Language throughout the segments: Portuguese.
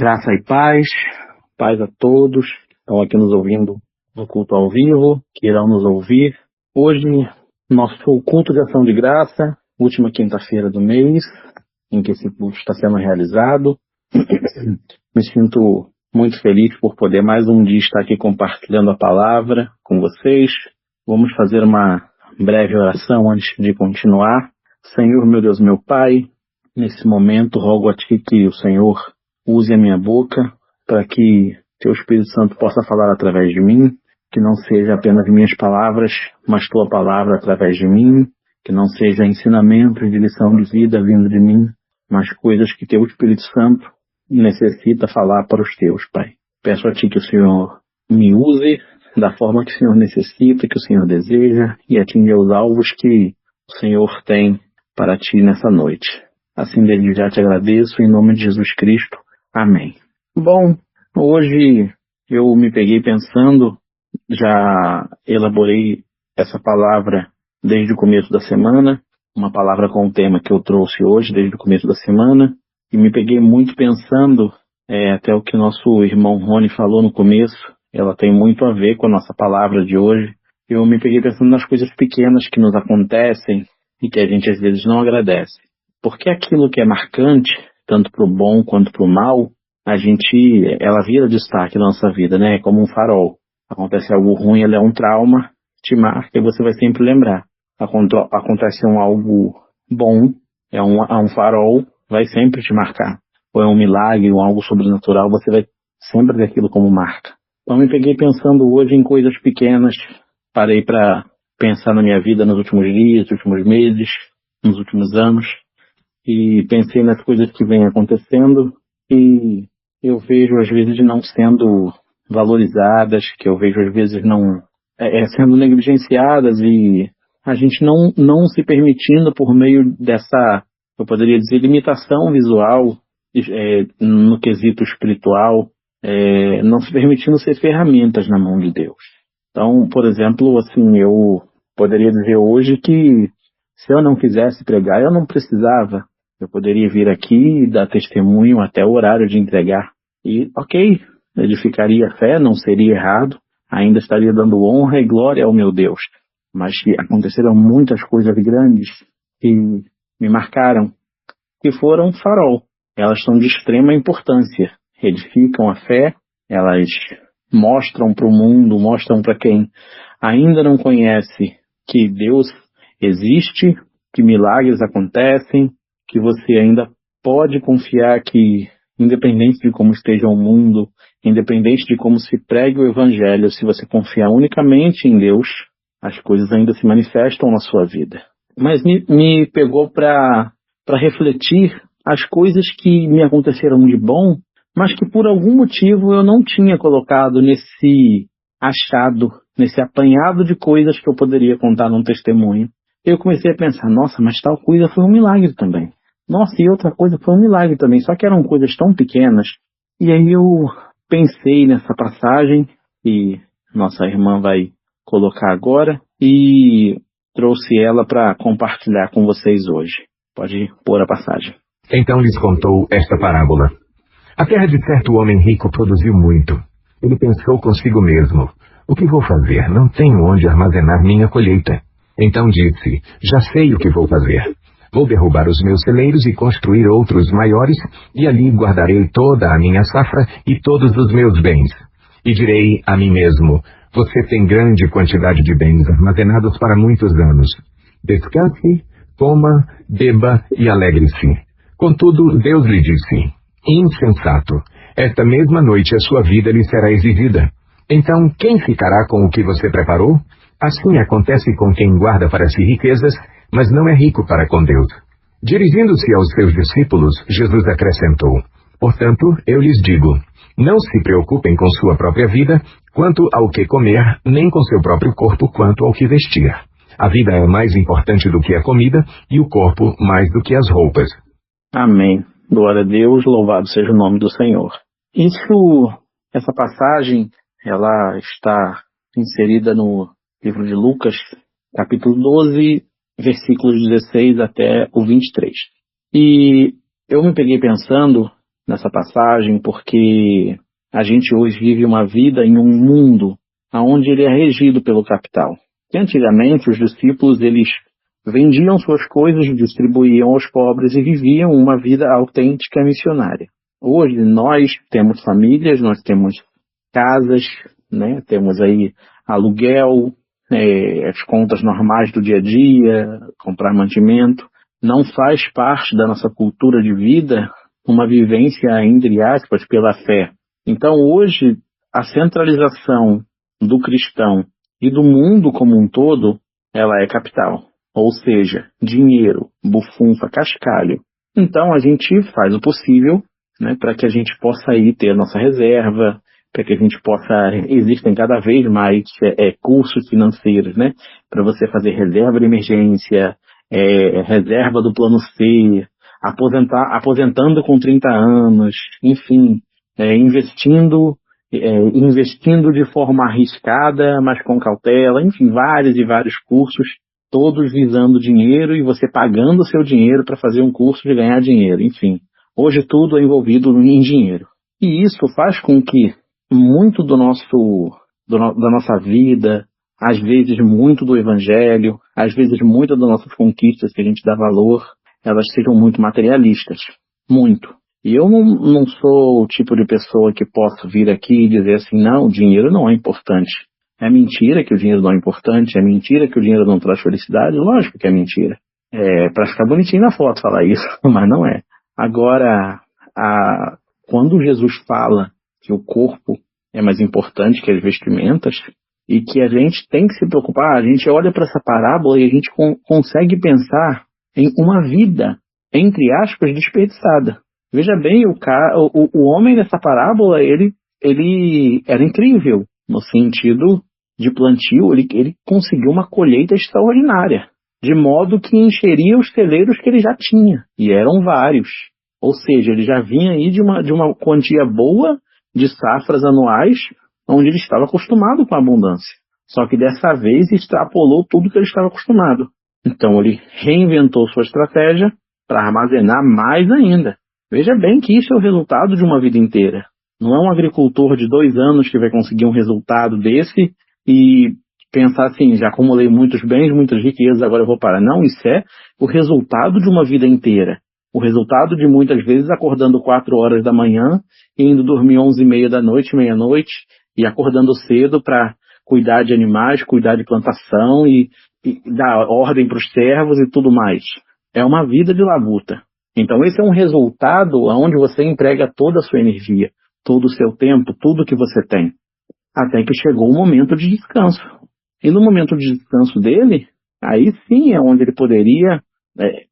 Graça e paz, paz a todos que estão aqui nos ouvindo no culto ao vivo, que irão nos ouvir. Hoje, nosso culto de ação de graça, última quinta-feira do mês, em que esse culto está sendo realizado. Me sinto muito feliz por poder mais um dia estar aqui compartilhando a palavra com vocês. Vamos fazer uma breve oração antes de continuar. Senhor, meu Deus, meu Pai, nesse momento rogo a Ti que o Senhor use a minha boca para que Teu Espírito Santo possa falar através de mim, que não seja apenas minhas palavras, mas Tua palavra através de mim, que não seja ensinamento de lição de vida vindo de mim, mas coisas que Teu Espírito Santo necessita falar para os Teus, Pai. Peço a Ti que o Senhor me use da forma que o Senhor necessita, que o Senhor deseja, e atinja os alvos que o Senhor tem para Ti nessa noite. Assim desde já te agradeço, em nome de Jesus Cristo. Amém. Bom, hoje eu me peguei pensando, já elaborei essa palavra desde o começo da semana, uma palavra com o tema que eu trouxe hoje desde o começo da semana, e me peguei muito pensando, até o que nosso irmão Rony falou no começo, ela tem muito a ver com a nossa palavra de hoje. Eu me peguei pensando nas coisas pequenas que nos acontecem e que a gente às vezes não agradece. Porque aquilo que é marcante, tanto para o bom quanto para o mal, ela vira destaque na nossa vida, né? É como um farol. Acontece algo ruim, ela é um trauma, te marca e você vai sempre lembrar. Acontece algo bom, é um farol, vai sempre te marcar. Ou é um milagre, ou algo sobrenatural, você vai sempre ter aquilo como marca. Então me peguei pensando hoje em coisas pequenas, parei para pensar na minha vida nos últimos dias, nos últimos meses, nos últimos anos, e pensei nas coisas que vêm acontecendo e eu vejo às vezes não sendo valorizadas, que eu vejo às vezes não sendo negligenciadas e a gente não se permitindo por meio dessa, eu poderia dizer, limitação visual no quesito espiritual, não se permitindo ser ferramentas na mão de Deus. Então, por exemplo, assim, eu poderia dizer hoje que se eu não quisesse pregar, eu não precisava. Eu poderia vir aqui e dar testemunho até o horário de entregar. E, ok, edificaria a fé, não seria errado. Ainda estaria dando honra e glória ao meu Deus. Mas que aconteceram muitas coisas grandes que me marcaram, que foram farol. Elas são de extrema importância. Edificam a fé, elas mostram para o mundo, mostram para quem ainda não conhece que Deus existe, que milagres acontecem, que você ainda pode confiar que, independente de como esteja o mundo, independente de como se pregue o Evangelho, se você confiar unicamente em Deus, as coisas ainda se manifestam na sua vida. Mas me pegou para refletir as coisas que me aconteceram de bom, mas que por algum motivo eu não tinha colocado nesse achado, nesse apanhado de coisas que eu poderia contar num testemunho. Eu comecei a pensar, nossa, mas tal coisa foi um milagre também. Nossa, e outra coisa foi um milagre também, só que eram coisas tão pequenas. E aí eu pensei nessa passagem, que nossa irmã vai colocar agora, e trouxe ela para compartilhar com vocês hoje. Pode pôr a passagem. Então lhes contou esta parábola. A terra de certo homem rico produziu muito. Ele pensou consigo mesmo, o que vou fazer? Não tenho onde armazenar minha colheita. Então disse, já sei o que vou fazer. Vou derrubar os meus celeiros e construir outros maiores, e ali guardarei toda a minha safra e todos os meus bens. E direi a mim mesmo, você tem grande quantidade de bens armazenados para muitos anos. Descanse, coma, beba e alegre-se. Contudo, Deus lhe disse, insensato, esta mesma noite a sua vida lhe será exigida. Então, quem ficará com o que você preparou? Assim acontece com quem guarda para si riquezas, mas não é rico para com Deus. Dirigindo-se aos seus discípulos, Jesus acrescentou, portanto, eu lhes digo, não se preocupem com sua própria vida, quanto ao que comer, nem com seu próprio corpo, quanto ao que vestir. A vida é mais importante do que a comida, e o corpo mais do que as roupas. Amém. Glória a Deus, louvado seja o nome do Senhor. Essa passagem, ela está inserida no livro de Lucas, capítulo 12, versículos 16 até o 23. E eu me peguei pensando nessa passagem, porque a gente hoje vive uma vida em um mundo onde ele é regido pelo capital. E antigamente os discípulos, eles vendiam suas coisas, distribuíam aos pobres e viviam uma vida autêntica missionária. Hoje nós temos famílias, nós temos casas, né? Temos aí aluguel, as contas normais do dia a dia, comprar mantimento. Não faz parte da nossa cultura de vida uma vivência, entre aspas, pela fé. Então hoje a centralização do cristão e do mundo como um todo, ela é capital. Ou seja, dinheiro, bufunfa, cascalho. Então a gente faz o possível, né, para que a gente possa aí ter a nossa reserva, para que a gente possa, existem cada vez mais cursos financeiros, né, para você fazer reserva de emergência, reserva do plano C, aposentando com 30 anos, enfim, investindo de forma arriscada, mas com cautela, enfim, vários e vários cursos, todos visando dinheiro e você pagando o seu dinheiro para fazer um curso de ganhar dinheiro, enfim. Hoje tudo é envolvido em dinheiro. E isso faz com que muito da nossa vida, às vezes muito do evangelho, às vezes muitas das nossas conquistas que a gente dá valor, elas sejam muito materialistas. Muito. E eu não sou o tipo de pessoa que posso vir aqui e dizer assim, não, o dinheiro não é importante. É mentira que o dinheiro não é importante, é mentira que o dinheiro não traz felicidade, lógico que é mentira. É para ficar bonitinho na foto falar isso, mas não é. Agora, quando Jesus fala que o corpo é mais importante que as vestimentas e que a gente tem que se preocupar, a gente olha para essa parábola e a gente consegue pensar em uma vida, entre aspas, desperdiçada. Veja bem, o homem dessa parábola, ele era incrível, no sentido de plantio, ele conseguiu uma colheita extraordinária, de modo que encheria os celeiros que ele já tinha, e eram vários. Ou seja, ele já vinha aí de uma quantia boa de safras anuais, onde ele estava acostumado com a abundância. Só que dessa vez extrapolou tudo que ele estava acostumado. Então ele reinventou sua estratégia para armazenar mais ainda. Veja bem que isso é o resultado de uma vida inteira. Não é um agricultor de 2 anos que vai conseguir um resultado desse e pensar assim, já acumulei muitos bens, muitas riquezas, agora eu vou parar. Não, isso é o resultado de uma vida inteira. O resultado de muitas vezes acordando 4 horas da manhã e indo dormir 11h30 da noite, meia-noite, e acordando cedo para cuidar de animais, cuidar de plantação e dar ordem para os servos e tudo mais. É uma vida de labuta. Então esse é um resultado onde você emprega toda a sua energia, todo o seu tempo, tudo que você tem. Até que chegou o momento de descanso. E no momento de descanso dele, aí sim é onde ele poderia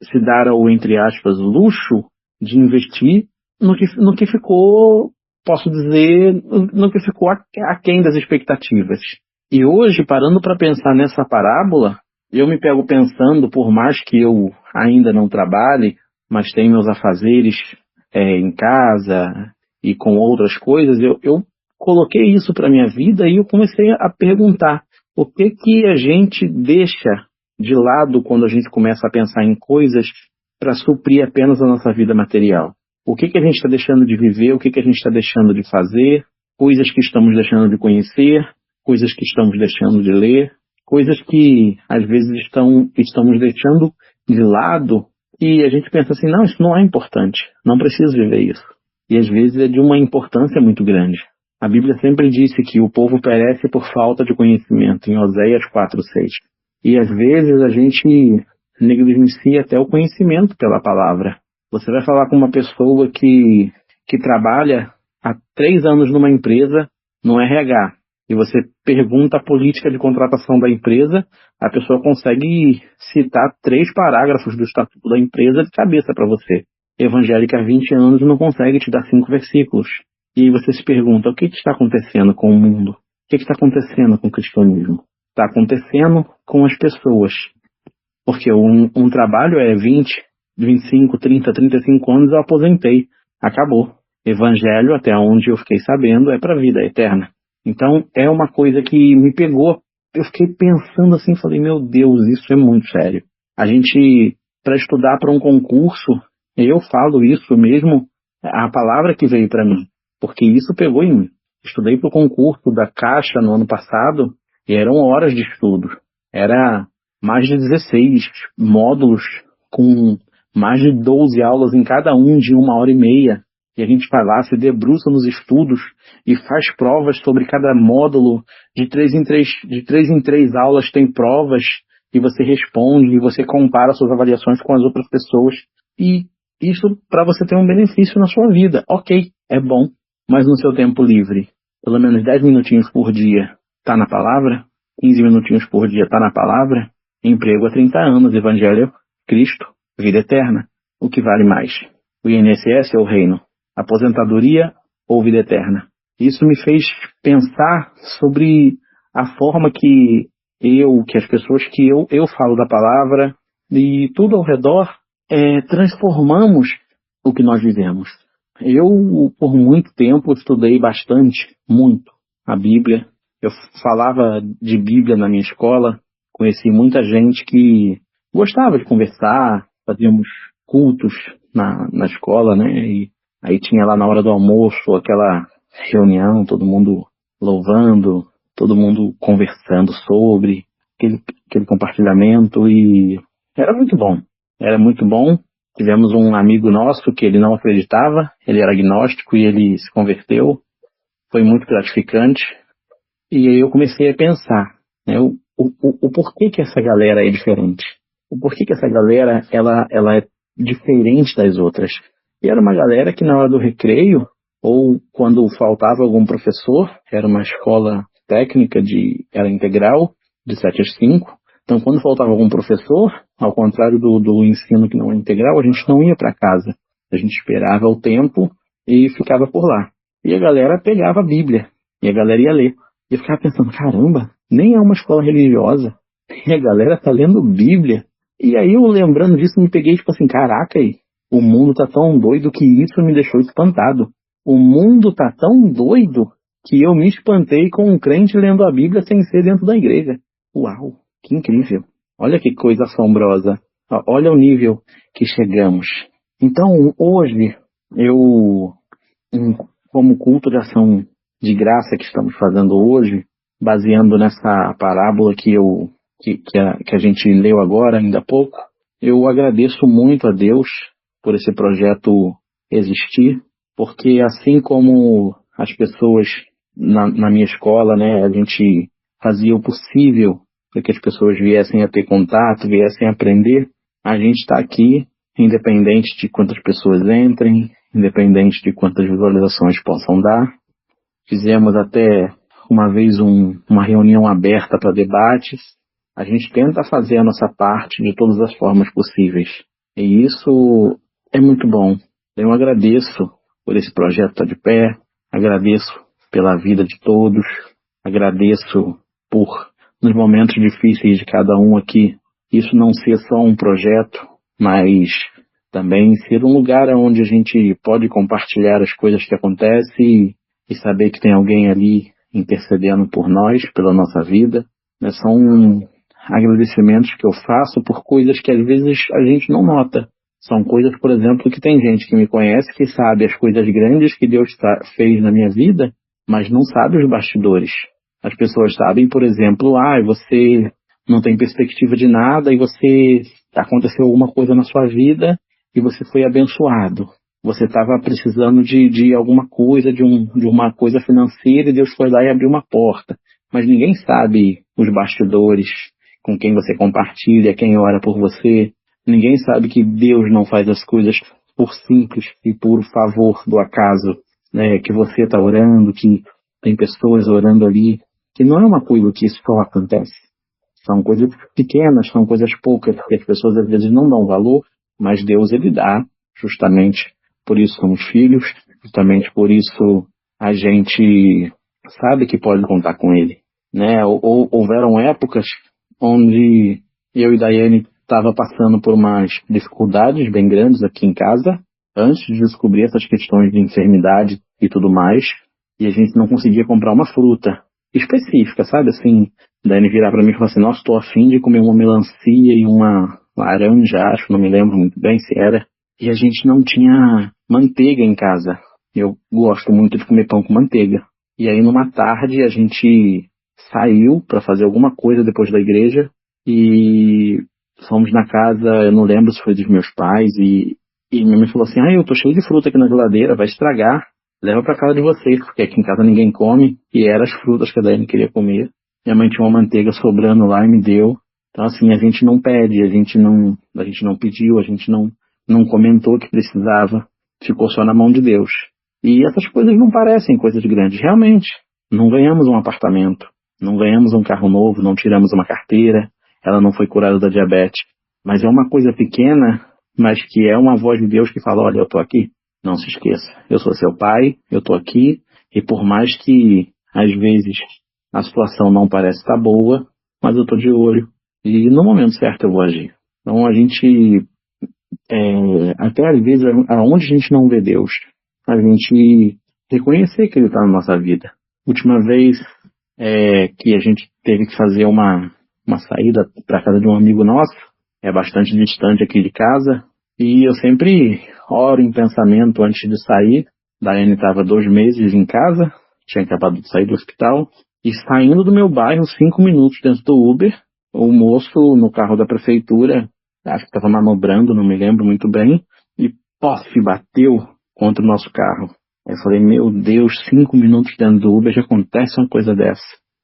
se dar ao, entre aspas, luxo de investir no que ficou, posso dizer, no que ficou aquém das expectativas. E hoje, parando para pensar nessa parábola, eu me pego pensando, por mais que eu ainda não trabalhe, mas tenho meus afazeres em casa e com outras coisas, eu coloquei isso para minha vida e eu comecei a perguntar o que a gente deixa de lado quando a gente começa a pensar em coisas para suprir apenas a nossa vida material. O que a gente está deixando de viver, o que a gente está deixando de fazer, coisas que estamos deixando de conhecer, coisas que estamos deixando de ler, coisas que às vezes estamos deixando de lado e a gente pensa assim, não, isso não é importante, não preciso viver isso. E às vezes é de uma importância muito grande. A Bíblia sempre disse que o povo perece por falta de conhecimento, em Oséias 4:6. E às vezes a gente negligencia até o conhecimento pela palavra. Você vai falar com uma pessoa que trabalha há 3 anos numa empresa, no RH, e você pergunta a política de contratação da empresa, a pessoa consegue citar 3 parágrafos do estatuto da empresa de cabeça para você. Evangélica há 20 anos não consegue te dar 5 versículos. E aí você se pergunta, o que está acontecendo com o mundo? O que está acontecendo com o cristianismo? Está acontecendo com as pessoas. Porque um trabalho é 20, 25, 30, 35 anos, eu aposentei. Acabou. Evangelho, até onde eu fiquei sabendo, é para a vida eterna. Então, é uma coisa que me pegou. Eu fiquei pensando assim, falei, meu Deus, isso é muito sério. A gente, para estudar para um concurso, eu falo isso mesmo, a palavra que veio para mim, porque isso pegou em mim. Estudei para o concurso da Caixa no ano passado e eram horas de estudo. Era mais de 16 módulos com mais de 12 aulas em cada um de 1h30. E a gente vai lá, se debruça nos estudos e faz provas sobre cada módulo. De 3 em 3 aulas tem provas e você responde e você compara suas avaliações com as outras pessoas. E isso para você ter um benefício na sua vida. Ok, é bom, mas no seu tempo livre, pelo menos 10 minutinhos por dia está na palavra, 15 minutinhos por dia está na palavra, emprego há 30 anos, evangelho, Cristo, vida eterna. O que vale mais? O INSS ou o reino? Aposentadoria ou vida eterna? Isso me fez pensar sobre a forma que as pessoas que eu falo da palavra e tudo ao redor, transformamos o que nós vivemos. Eu, por muito tempo, estudei bastante, muito, a Bíblia. Eu falava de Bíblia na minha escola, conheci muita gente que gostava de conversar, fazíamos cultos na escola, né? E aí tinha lá na hora do almoço aquela reunião, todo mundo louvando, todo mundo conversando sobre aquele compartilhamento e era muito bom. Era muito bom. Tivemos um amigo nosso que ele não acreditava, ele era agnóstico e ele se converteu. Foi muito gratificante. E aí eu comecei a pensar, né, o porquê que essa galera é diferente. O porquê que essa galera ela é diferente das outras. E era uma galera que na hora do recreio, ou quando faltava algum professor, era uma escola técnica era integral, de 7 às 5. Então quando faltava algum professor, ao contrário do ensino que não é integral, a gente não ia para casa. A gente esperava o tempo e ficava por lá. E a galera pegava a Bíblia, e a galera ia ler. E eu ficava pensando, caramba, nem é uma escola religiosa. E a galera tá lendo Bíblia. E aí eu lembrando disso, me peguei tipo assim, caraca, aí, o mundo tá tão doido que isso me deixou espantado. O mundo tá tão doido que eu me espantei com um crente lendo a Bíblia sem ser dentro da igreja. Uau, que incrível. Olha que coisa assombrosa. Olha o nível que chegamos. Então, hoje, como culto de ação de graça que estamos fazendo hoje, baseando nessa parábola que a gente leu agora, ainda há pouco, eu agradeço muito a Deus por esse projeto existir, porque assim como as pessoas na minha escola, né, a gente fazia o possível para que as pessoas viessem a ter contato, viessem a aprender, a gente está aqui, independente de quantas pessoas entrem, independente de quantas visualizações possam dar. Fizemos até uma vez uma reunião aberta para debates. A gente tenta fazer a nossa parte de todas as formas possíveis. E isso é muito bom. Eu agradeço por esse projeto estar de pé, agradeço pela vida de todos, agradeço por, nos momentos difíceis de cada um aqui, isso não ser só um projeto, mas também ser um lugar onde a gente pode compartilhar as coisas que acontecem e saber que tem alguém ali intercedendo por nós, pela nossa vida. São agradecimentos que eu faço por coisas que às vezes a gente não nota. São coisas, por exemplo, que tem gente que me conhece, que sabe as coisas grandes que Deus fez na minha vida, mas não sabe os bastidores. As pessoas sabem, por exemplo, você não tem perspectiva de nada e aconteceu alguma coisa na sua vida e você foi abençoado. Você estava precisando de alguma coisa, de uma coisa financeira e Deus foi lá e abriu uma porta. Mas ninguém sabe os bastidores, com quem você compartilha, quem ora por você. Ninguém sabe que Deus não faz as coisas por simples e por favor do acaso, né? Que você está orando, que tem pessoas orando ali, que não é uma coisa que só acontece. São coisas pequenas, são coisas poucas, que as pessoas às vezes não dão valor, mas Deus ele dá, justamente por isso somos filhos, justamente por isso a gente sabe que pode contar com Ele, né? Houveram épocas onde eu e Daiane estava passando por umas dificuldades bem grandes aqui em casa, antes de descobrir essas questões de enfermidade e tudo mais, e a gente não conseguia comprar uma fruta específica, sabe? Assim, Daiane virar para mim e falar assim, nossa, estou afim de comer uma melancia e uma laranja, acho, não me lembro muito bem se era. e a gente não tinha manteiga em casa. Eu gosto muito de comer pão com manteiga. E aí numa tarde a gente saiu para fazer alguma coisa depois da igreja e fomos na casa, eu não lembro se foi dos meus pais, e minha mãe falou assim, eu tô cheio de fruta aqui na geladeira, vai estragar, leva para casa de vocês, porque aqui em casa ninguém come, e eram as frutas que a Daiane queria comer. Minha mãe tinha uma manteiga sobrando lá e me deu. Então assim, a gente não pede, a gente não pediu, a gente não comentou que precisava, ficou só na mão de Deus. E essas coisas não parecem coisas grandes, realmente. Não ganhamos um apartamento, não ganhamos um carro novo, não tiramos uma carteira, ela não foi curada da diabetes. Mas é uma coisa pequena, mas que é uma voz de Deus que fala, olha, eu estou aqui. Não se esqueça, eu sou seu pai, eu estou aqui, e por mais que às vezes a situação não parece estar boa, mas eu estou de olho. E no momento certo eu vou agir. Então a gente, até às vezes, aonde a gente não vê Deus, a gente reconhecer que Ele está na nossa vida. Última vez que a gente teve que fazer uma saída para casa de um amigo nosso, é bastante distante aqui de casa, e eu sempre oro em pensamento antes de sair. Daiane estava 2 meses em casa, tinha acabado de sair do hospital, e saindo do meu bairro, 5 minutos dentro do Uber, o moço no carro da prefeitura, acho que estava manobrando, não me lembro muito bem, e pof, bateu contra o nosso carro. Eu falei, meu Deus, 5 minutos dentro do Uber já acontece uma coisa dessa.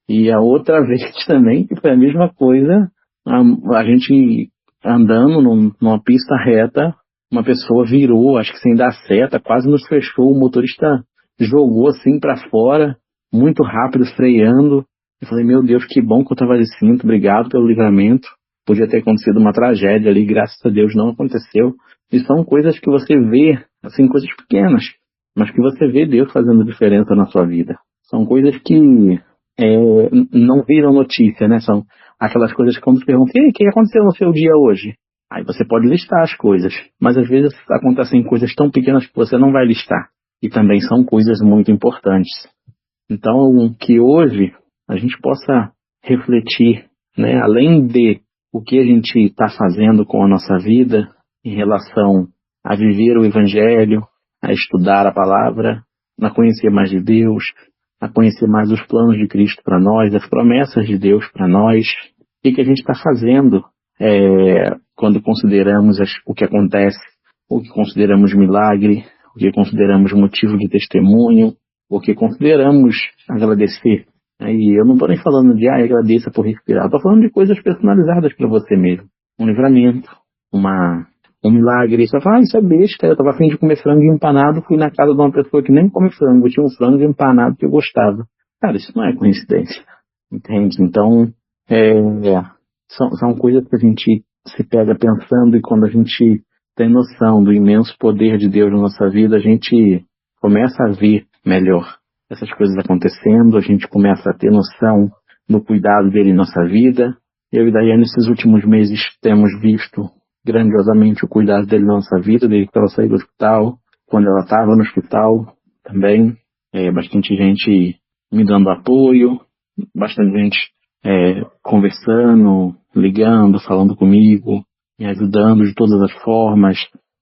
E a outra vez também, que foi a mesma coisa, a gente andando numa pista reta, uma pessoa virou, acho que sem dar seta, quase nos fechou, o motorista jogou assim para fora, muito rápido, freando. Eu falei, meu Deus, que bom que eu estava de cinto, obrigado pelo livramento. Podia ter acontecido uma tragédia ali, graças a Deus não aconteceu. E são coisas que você vê, assim, coisas pequenas, mas que você vê Deus fazendo diferença na sua vida. São coisas que não viram notícia, né? São aquelas coisas que quando te perguntam, o que aconteceu no seu dia hoje? Aí você pode listar as coisas, mas às vezes acontecem coisas tão pequenas que você não vai listar. E também são coisas muito importantes. Então, que hoje a gente possa refletir, né? Além de o que a gente está fazendo com a nossa vida em relação a viver o Evangelho, a estudar a palavra, a conhecer mais de Deus, a conhecer mais os planos de Cristo para nós, as promessas de Deus para nós, o que a gente está fazendo quando consideramos o que acontece, o que consideramos milagre, o que consideramos motivo de testemunho, o que consideramos agradecer. E eu não estou nem falando de agradeça por respirar, estou falando de coisas personalizadas para você mesmo. Um livramento, um milagre. Você vai falar, isso é besta, eu estava a fim de comer frango empanado, fui na casa de uma pessoa que nem come frango, tinha um frango empanado que eu gostava. Cara, isso não é coincidência, entende? Então, são coisas que a gente se pega pensando, e quando a gente tem noção do imenso poder de Deus na nossa vida, a gente começa a ver melhor essas coisas acontecendo, a gente começa a ter noção do cuidado dele em nossa vida. Eu e Daiane, nesses últimos meses, temos visto grandiosamente o cuidado dele na nossa vida, desde que ela saiu do hospital, quando ela estava no hospital também. Bastante gente me dando apoio, bastante gente conversando, ligando, falando comigo, me ajudando de todas as formas,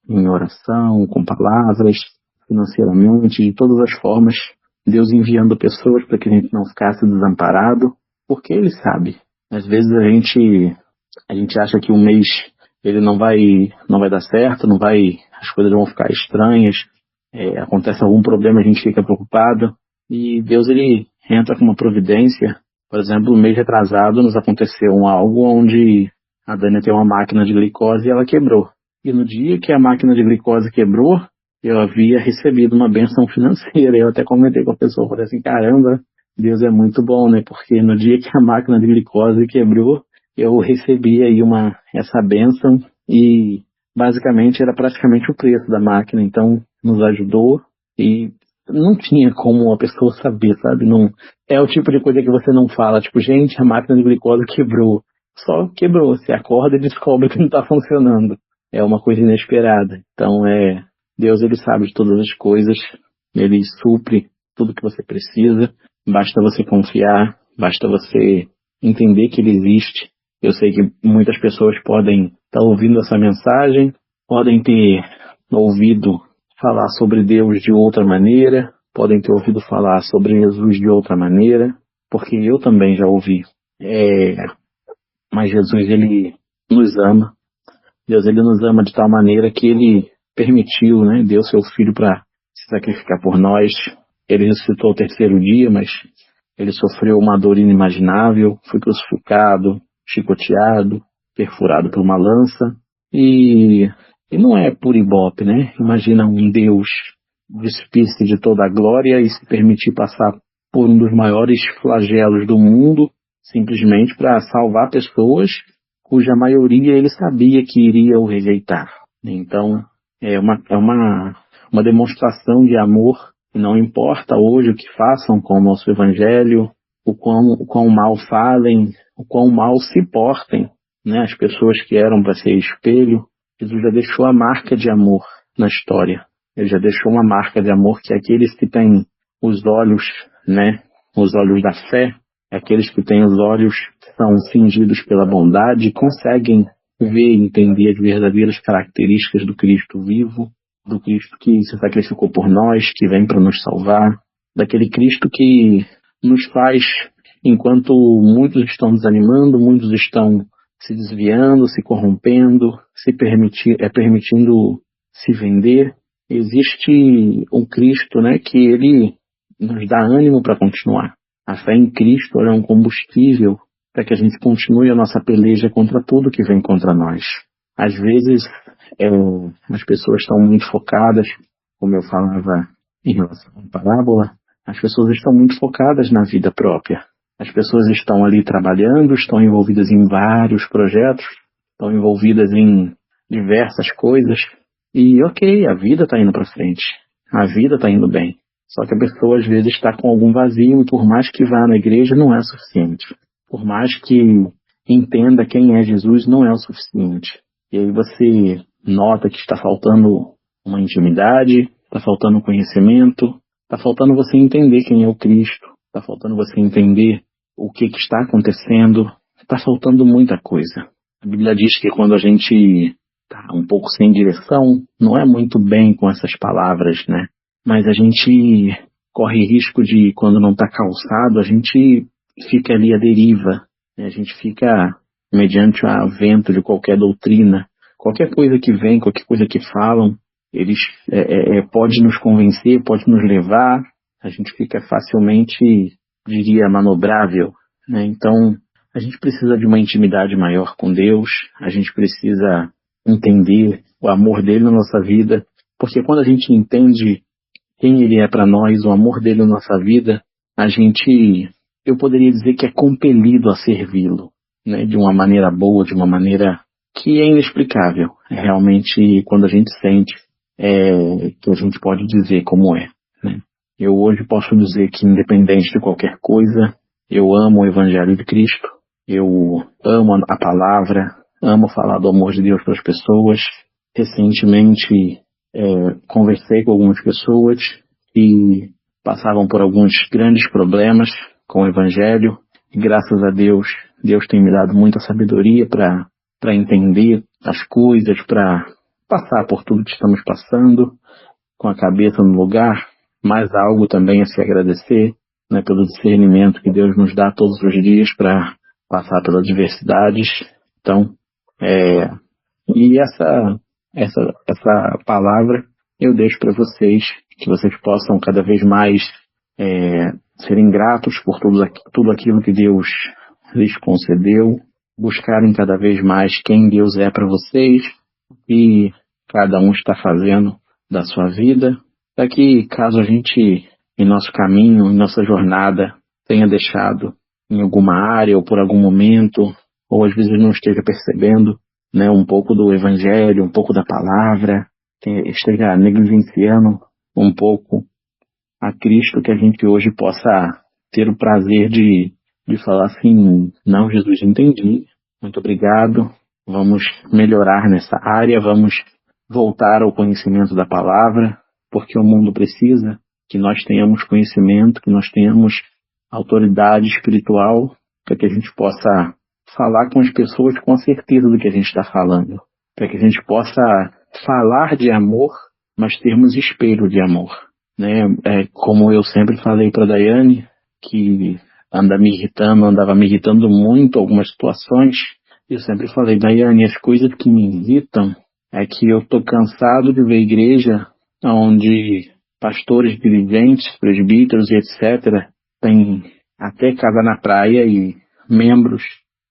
em oração, com palavras, financeiramente, de todas as formas. Deus enviando pessoas para que a gente não ficasse desamparado, porque Ele sabe. Às vezes a gente acha que um mês ele não vai dar certo, as coisas vão ficar estranhas, acontece algum problema, a gente fica preocupado, e Deus ele entra com uma providência. Por exemplo, no mês retrasado nos aconteceu algo onde a Dani tem uma máquina de glicose e ela quebrou. E no dia que a máquina de glicose quebrou, eu havia recebido uma bênção financeira. Eu até comentei com a pessoa, falei assim, caramba, Deus é muito bom, né? Porque no dia que a máquina de glicose quebrou, eu recebi aí essa bênção, e basicamente era praticamente o preço da máquina. Então nos ajudou, e não tinha como a pessoa saber, sabe? Não, é o tipo de coisa que você não fala, tipo, gente, a máquina de glicose quebrou. Só quebrou, você acorda e descobre que não está funcionando. É uma coisa inesperada. Então Deus ele sabe de todas as coisas, ele supre tudo que você precisa, basta você confiar, basta você entender que ele existe. Eu sei que muitas pessoas podem estar ouvindo essa mensagem, podem ter ouvido falar sobre Deus de outra maneira, podem ter ouvido falar sobre Jesus de outra maneira, porque eu também já ouvi. Mas Jesus, ele nos ama. Deus, ele nos ama de tal maneira que ele permitiu, né, deu seu filho para se sacrificar por nós. Ele ressuscitou ao terceiro dia, mas ele sofreu uma dor inimaginável, foi crucificado, chicoteado, perfurado por uma lança. E não é por ibope, né? Imagina um Deus despir-se de toda a glória e se permitir passar por um dos maiores flagelos do mundo, simplesmente para salvar pessoas cuja maioria ele sabia que iria o rejeitar. Então, é uma demonstração de amor, e não importa hoje o que façam com o nosso evangelho, o quão mal falem, o quão mal se portem, né? As pessoas que eram para ser espelho, Jesus já deixou a marca de amor na história. Ele já deixou uma marca de amor que aqueles que têm os olhos, né, os olhos da fé, aqueles que têm os olhos que são cingidos pela bondade, conseguem ver e entender as verdadeiras características do Cristo vivo, do Cristo que se sacrificou por nós, que vem para nos salvar, daquele Cristo que nos faz, enquanto muitos estão desanimando, muitos estão se desviando, se corrompendo, permitindo se vender, existe um Cristo, né, que ele nos dá ânimo para continuar. A fé em Cristo é um combustível para que a gente continue a nossa peleja contra tudo que vem contra nós. Às vezes, as pessoas estão muito focadas, como eu falava em relação à parábola, as pessoas estão muito focadas na vida própria. As pessoas estão ali trabalhando, estão envolvidas em vários projetos, estão envolvidas em diversas coisas. E ok, a vida está indo para frente, a vida está indo bem. Só que a pessoa às vezes está com algum vazio e por mais que vá na igreja não é suficiente. Por mais que entenda quem é Jesus não é o suficiente. E aí você nota que está faltando uma intimidade, está faltando conhecimento, está faltando você entender quem é o Cristo, está faltando você entender o que está acontecendo, está faltando muita coisa. A Bíblia diz que quando a gente está um pouco sem direção, não é muito bem com essas palavras, né? Mas a gente corre risco de, quando não está calçado, a gente fica ali à deriva, né? A gente fica mediante o vento de qualquer doutrina, qualquer coisa que vem, qualquer coisa que falam, eles pode nos convencer, pode nos levar, a gente fica facilmente, diria, manobrável, né? Então, a gente precisa de uma intimidade maior com Deus, a gente precisa entender o amor dele na nossa vida, porque quando a gente entende quem ele é para nós, o amor dele na nossa vida, eu poderia dizer que é compelido a servi-lo, né? De uma maneira boa, de uma maneira que é inexplicável. É realmente quando a gente sente que a gente pode dizer como é, né? Eu hoje posso dizer que, independente de qualquer coisa, eu amo o Evangelho de Cristo, eu amo a palavra, amo falar do amor de Deus para as pessoas. Recentemente conversei com algumas pessoas que passavam por alguns grandes problemas com o Evangelho e, graças a Deus, Deus tem me dado muita sabedoria para entender as coisas, para passar por tudo que estamos passando com a cabeça no lugar, mas algo também a se agradecer, né, pelo discernimento que Deus nos dá todos os dias para passar pelas adversidades. Então, e essa palavra eu deixo para vocês, que vocês possam cada vez mais serem gratos por tudo aquilo que Deus lhes concedeu, buscarem cada vez mais quem Deus é para vocês e cada um está fazendo da sua vida, para que, caso a gente, em nosso caminho, em nossa jornada, tenha deixado em alguma área ou por algum momento, ou às vezes não esteja percebendo, né, um pouco do Evangelho, um pouco da palavra, esteja negligenciando um pouco a Cristo, que a gente hoje possa ter o prazer de falar assim: não, Jesus, entendi, muito obrigado, vamos melhorar nessa área, vamos voltar ao conhecimento da palavra, porque o mundo precisa que nós tenhamos conhecimento, que nós tenhamos autoridade espiritual, para que a gente possa falar com as pessoas com a certeza do que a gente está falando, para que a gente possa falar de amor, mas termos espelho de amor, né? Como eu sempre falei para Daiane, que andava me irritando muito algumas situações. Eu sempre falei, Daiane, as coisas que me irritam é que eu tô cansado de ver igreja onde pastores, dirigentes, presbíteros e etc. têm até casa na praia e membros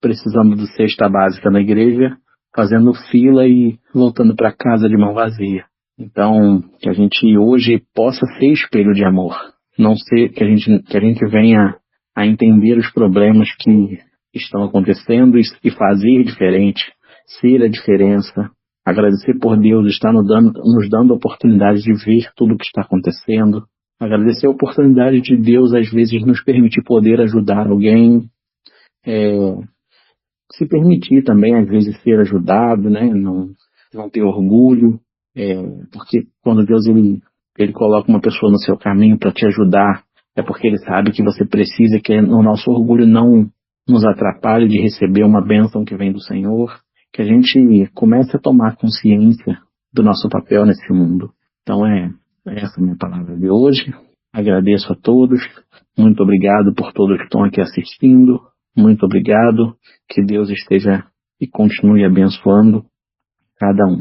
precisando de cesta básica na igreja, fazendo fila e voltando para casa de mão vazia. Então, que a gente hoje possa ser espelho de amor. Não ser que a gente venha a entender os problemas que estão acontecendo e fazer diferente, ser a diferença. Agradecer por Deus estar nos dando a oportunidade de ver tudo o que está acontecendo. Agradecer a oportunidade de Deus, às vezes, nos permitir poder ajudar alguém. Se permitir também, às vezes, ser ajudado, né? Não ter orgulho. Porque quando Deus ele coloca uma pessoa no seu caminho para te ajudar, é porque Ele sabe que você precisa, que o nosso orgulho não nos atrapalhe de receber uma bênção que vem do Senhor, que a gente comece a tomar consciência do nosso papel nesse mundo. Então essa a minha palavra de hoje. Agradeço a todos. Muito obrigado por todos que estão aqui assistindo. Muito obrigado. Que Deus esteja e continue abençoando cada um.